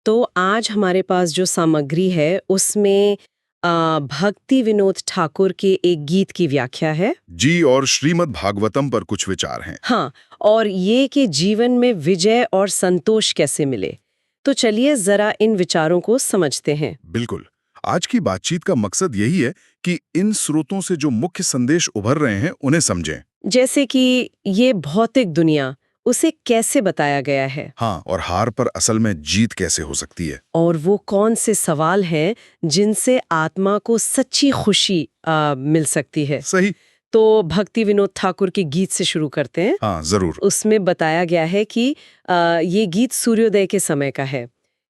तो आज हमारे पास जो सामग्री है उसमें भक्ति विनोद ठाकुर के एक गीत की व्याख्या है। जी, और श्रीमद् भागवतम पर कुछ विचार हैं। हाँ, और ये कि जीवन में विजय और संतोष कैसे मिले। तो चलिए जरा इन विचारों को समझते हैं। बिल्कुल। आज की बातचीत का मकसद यही है कि इन स्रोतों से जो मुख्य संदेश उभर रहे हैं उन्हें समझें। जैसे कि ये भौतिक दुनिया, उसे कैसे बताया गया है हाँ, और हार पर असल में जीत कैसे हो सकती है। और वो कौन से सवाल हैं जिनसे आत्मा को सच्ची खुशी मिल सकती है। सही। तो भक्ति विनोद ठाकुर के गीत से शुरू करते हैं। हाँ, जरूर। उसमें बताया गया है कि ये गीत सूर्योदय के समय का है।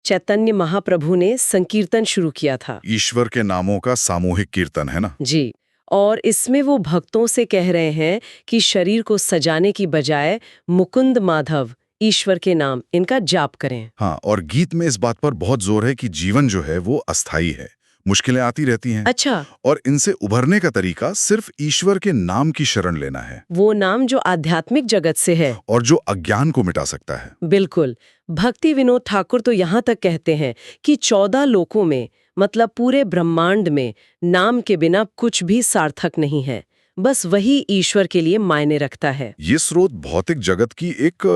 चैतन्य महाप्रभु ने संकीर्तन शुरू किया था। ईश्वर के नामों का सामूहिक कीर्तन है ना। जी, और इसमें वो भक्तों से कह रहे हैं कि शरीर को सजाने की बजाय मुकुंद माधव ईश्वर के नाम इनका जाप करें। हाँ, और गीत में इस बात पर बहुत जोर है कि जीवन जो है वो अस्थायी है, मुश्किलें आती रहती हैं। अच्छा, और इनसे उभरने का तरीका सिर्फ ईश्वर के नाम की शरण लेना है। वो नाम जो आध्यात्मिक जगत से है और जो अज्ञान को मिटा सकता है। बिल्कुल। भक्ति विनोद ठाकुर तो यहाँ तक कहते हैं कि 14 लोकों में, मतलब पूरे ब्रह्मांड में, नाम के बिना कुछ भी सार्थक नहीं है। बस वही ईश्वर के लिए मायने रखता है। ये स्रोत भौतिक जगत की एक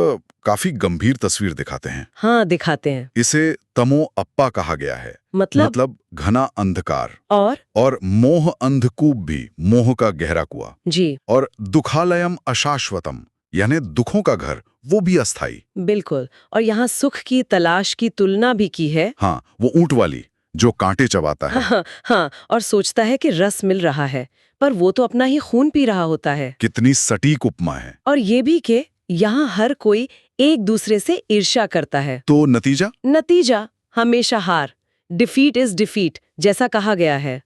काफी गंभीर तस्वीर दिखाते हैं। हाँ, दिखाते हैं। इसे तमो अप्पा कहा गया है। मतलब घना अंधकार। और मोह अंधकूप भी, मोह का गहरा कुआं। जी, और दुखालयम अशाश्वतम, यानी दुखों का घर, वो भी अस्थाई। बिल्कुल। और यहाँ सुख की तलाश की तुलना भी की है। हाँ, वो ऊंट वाली जो कांटे चबाता है। हाँ, और सोचता है कि रस मिल रहा है, पर वो तो अपना ही खून पी रहा होता है। कितनी सटीक उपमा है। और ये भी कि यहाँ हर कोई एक दूसरे से ईर्ष्या करता है। तो नतीजा हमेशा हार। डिफीट इज डिफीट जैसा कहा गया है।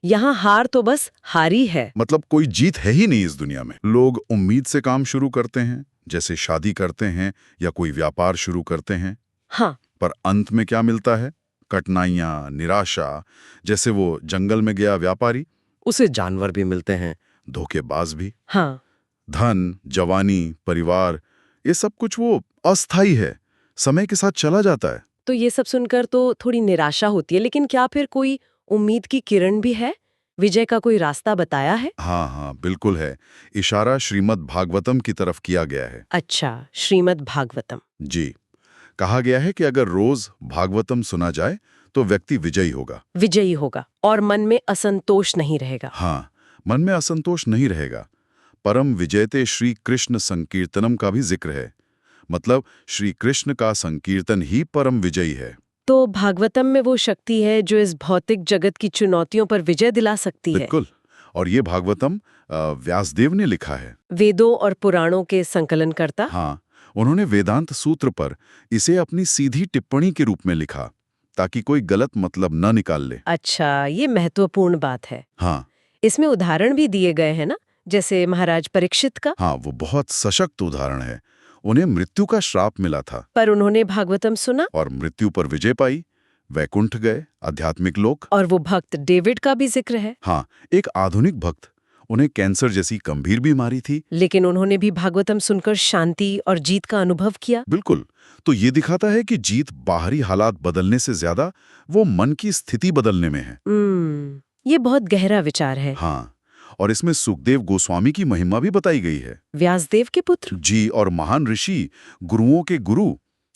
यहाँ हार तो बस हारी है। मतलब कोई जीत है ही नहीं इस दुनिया में। लोग उम्मीद से काम शुरू करते हैं, जैसे शादी करते हैं या कोई व्यापार शुरू करते हैं। हाँ, पर अंत में क्या मिलता है? कठिनाइयां, निराशा। जैसे वो जंगल में गया व्यापारी, उसे जानवर भी मिलते हैं। धोखेबाज भी। हाँ, धन, जवानी, परिवार, ये सब कुछ वो अस्थाई है, समय के साथ चला जाता है। तो ये सब सुनकर तो थोड़ी निराशा होती है, लेकिन क्या फिर कोई उम्मीद की किरण भी है? विजय का कोई रास्ता बताया है? हाँ हाँ, बिल्कुल है। इशारा श्रीमद् भागवतम की तरफ किया गया है। अच्छा, श्रीमद् भागवतम। जी, कहा गया है कि अगर रोज भागवतम सुना जाए तो व्यक्ति विजयी होगा और मन में असंतोष नहीं रहेगा। हाँ, मन में असंतोष नहीं रहेगा। परम विजयते श्री कृष्ण संकीर्तनम का भी जिक्र है। मतलब श्री कृष्ण का संकीर्तन ही परम विजयी है। तो भागवतम में वो शक्ति है जो इस भौतिक जगत की चुनौतियों पर विजय दिला सकती है। बिल्कुल। और ये भागवतम व्यासदेव ने लिखा है। वेदों और पुराणों के संकलनकर्ता। हाँ, उन्होंने वेदांत सूत्र पर इसे अपनी सीधी टिप्पणी के रूप में लिखा, ताकि कोई गलत मतलब न निकाल ले। अच्छा, ये महत्वपूर्ण बात है। हाँ, इसमें उदाहरण भी दिए गए हैं ना, जैसे महाराज परीक्षित का। हाँ, वो बहुत सशक्त उदाहरण है। उन्हें मृत्यु का श्राप मिला था, पर उन्होंने भागवतम सुना और मृत्यु पर विजय पाई, वैकुंठ गए, आध्यात्मिक लोक। और वो भक्त डेविड का भी जिक्र है। हाँ, एक आधुनिक भक्त, उन्हें कैंसर जैसी गंभीर बीमारी थी, लेकिन उन्होंने भी भागवतम सुनकर शांति और जीत का अनुभव किया। बिल्कुल। तो ये दिखाता है कि जीत बाहरी हालात बदलने से ज्यादा वो मन की स्थिति बदलने में है। ये बहुत गहरा विचार है। हाँ, और इसमें सुखदेव गोस्वामी की महिमा भी बताई गई है। व्यासदेव के पुत्र। जी, और महान ऋषि, गुरुओं के गुरु,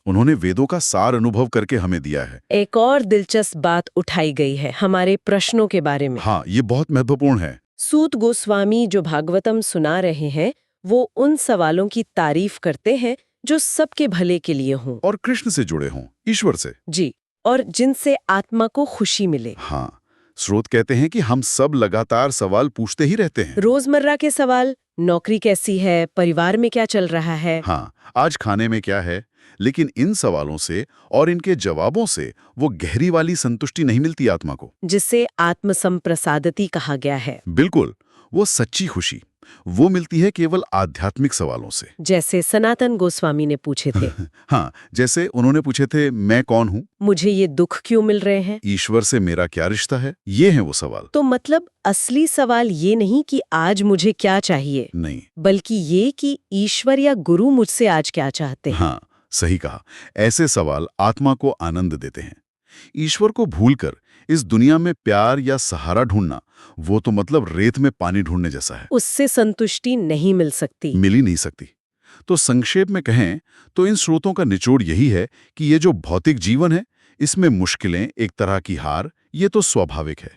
उन्होंने वेदों का सार अनुभव करके हमें दिया है। एक और दिलचस्प बात उठाई गई है हमारे प्रश्नों के बारे में। हाँ, ये बहुत महत्वपूर्ण है। सूत गोस्वामी जो भागवतम सुना रहे हैं, वो उन सवालों की तारीफ करते हैं जो सबके भले के लिए हों और कृष्ण से जुड़े हों, ईश्वर से। जी, और जिनसे आत्मा को खुशी मिले। हाँ, स्रोत कहते हैं कि हम सब लगातार सवाल पूछते ही रहते हैं। रोजमर्रा के सवाल, नौकरी कैसी है, परिवार में क्या चल रहा है। हाँ, आज खाने में क्या है। लेकिन इन सवालों से और इनके जवाबों से वो गहरी वाली संतुष्टि नहीं मिलती आत्मा को, जिसे आत्मसंप्रसादति कहा गया है। बिल्कुल, वो सच्ची खुशी वो मिलती है केवल आध्यात्मिक सवालों से। जैसे सनातन गोस्वामी ने पूछे थे। हाँ, जैसे उन्होंने पूछे थे, मैं कौन हूँ, मुझे ये दुख क्यों मिल रहे हैं, ईश्वर से मेरा क्या रिश्ता है। ये हैं वो सवाल। तो मतलब असली सवाल ये नहीं कि आज मुझे क्या चाहिए, नहीं, बल्कि ये कि ईश्वर या गुरु मुझसे आज क्या चाहते हैं। हाँ, सही कहा। ऐसे सवाल आत्मा को आनंद देते हैं। ईश्वर को भूलकर इस दुनिया में प्यार या सहारा ढूंढना, वो तो मतलब रेत में पानी ढूंढने जैसा है। उससे संतुष्टि नहीं मिल सकती। मिल ही नहीं सकती। तो संक्षेप में कहें तो इन स्रोतों का निचोड़ यही है कि ये जो भौतिक जीवन है, इसमें मुश्किलें, एक तरह की हार, ये तो स्वाभाविक है।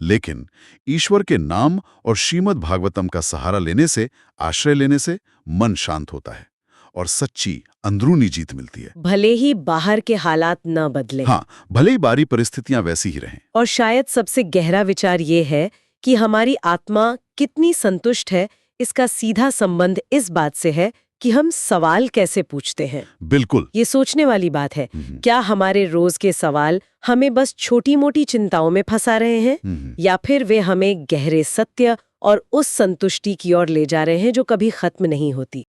लेकिन ईश्वर के नाम और श्रीमद् भागवतम का सहारा लेने से, आश्रय लेने से मन शांत होता है और सच्ची अंदरूनी जीत मिलती है। भले ही बाहर के हालात न बदले। हाँ, भले ही बाहरी परिस्थितियां वैसी ही रहें। और शायद सबसे गहरा विचार ये है कि हमारी आत्मा कितनी संतुष्ट है, इसका सीधा संबंध इस बात से है कि हम सवाल कैसे पूछते हैं। बिल्कुल। ये सोचने वाली बात है। क्या हमारे रोज के सवाल हमें बस छोटी-मोटी चिंताओं में फंसा रहे हैं, या फिर वे हमें गहरे सत्य और उस संतुष्टि की ओर ले जा रहे हैं जो कभी खत्म नहीं होती।